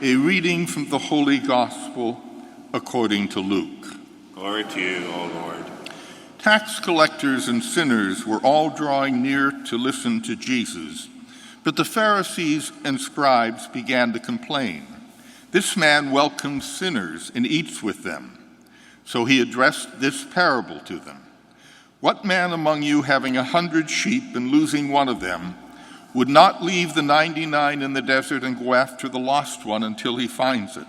A reading from the Holy Gospel according to Luke. Glory to you, O Lord. Tax collectors and sinners were all drawing near to listen to Jesus, but the Pharisees and scribes began to complain. This man welcomes sinners and eats with them. So he addressed this parable to them. What man among you, having 100 sheep and losing one of them, would not leave the 99 in the desert and go after the lost one until he finds it?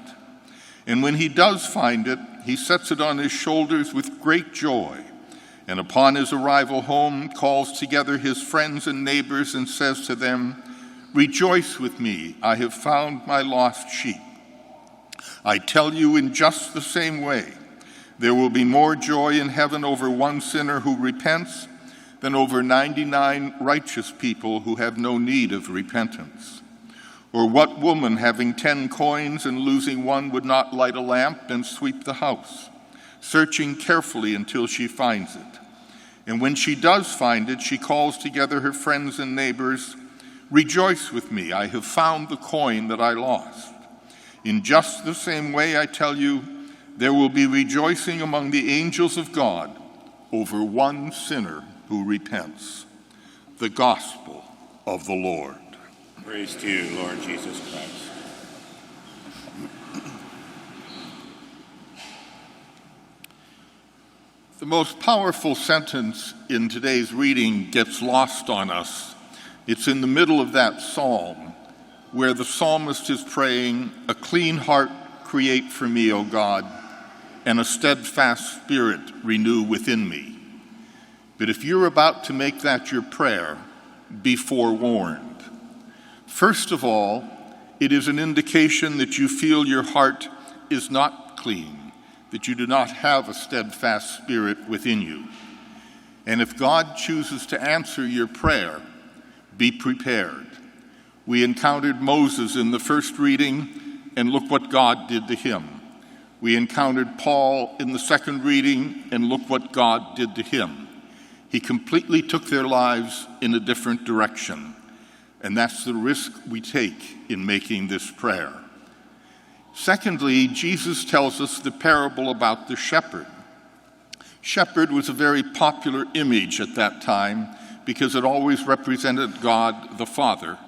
And when he does find it, he sets it on his shoulders with great joy, and upon his arrival home calls together his friends and neighbors and says to them, "Rejoice with me, I have found my lost sheep." I tell you, in just the same way, there will be more joy in heaven over one sinner who repents than over 99 righteous people who have no need of repentance. Or what woman, having 10 coins and losing one, would not light a lamp and sweep the house, searching carefully until she finds it? And when she does find it, she calls together her friends and neighbors, "Rejoice with me, I have found the coin that I lost." In just the same way, I tell you, there will be rejoicing among the angels of God over one sinner who repents. The Gospel of the Lord. Praise to you, Lord Jesus Christ. The most powerful sentence in today's reading gets lost on us. It's in the middle of that psalm where the psalmist is praying, "A clean heart create for me, O God, and a steadfast spirit renew within me." But if you're about to make that your prayer, be forewarned. First of all, it is an indication that you feel your heart is not clean, that you do not have a steadfast spirit within you. And if God chooses to answer your prayer, be prepared. We encountered Moses in the first reading, and look what God did to him. We encountered Paul in the second reading, and look what God did to him. He completely took their lives in a different direction, and that's the risk we take in making this prayer. Secondly, Jesus tells us the parable about the shepherd. Shepherd was a very popular image at that time because it always represented God the Father,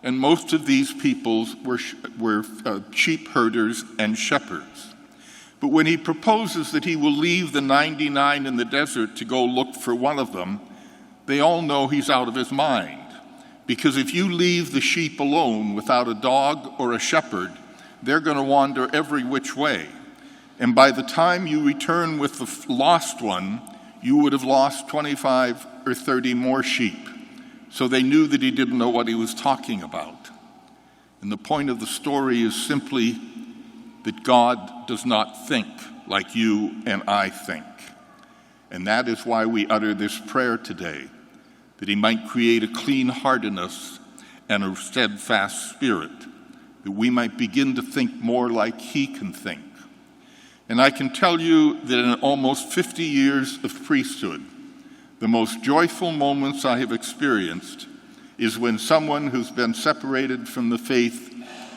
and most of these peoples were sheep herders and shepherds. But when he proposes that he will leave the 99 in the desert to go look for one of them, they all know he's out of his mind. Because if you leave the sheep alone without a dog or a shepherd, they're going to wander every which way. And by the time you return with the lost one, you would have lost 25 or 30 more sheep. So they knew that he didn't know what he was talking about. And the point of the story is simply that God does not think like you and I think. And that is why we utter this prayer today, that he might create a clean heart in us and a steadfast spirit, that we might begin to think more like he can think. And I can tell you that in almost 50 years of priesthood, the most joyful moments I have experienced is when someone who's been separated from the faith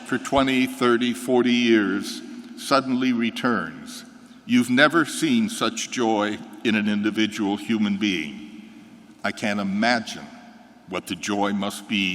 for 20, 30, 40 years suddenly returns. You've never seen such joy in an individual human being. I can't imagine what the joy must be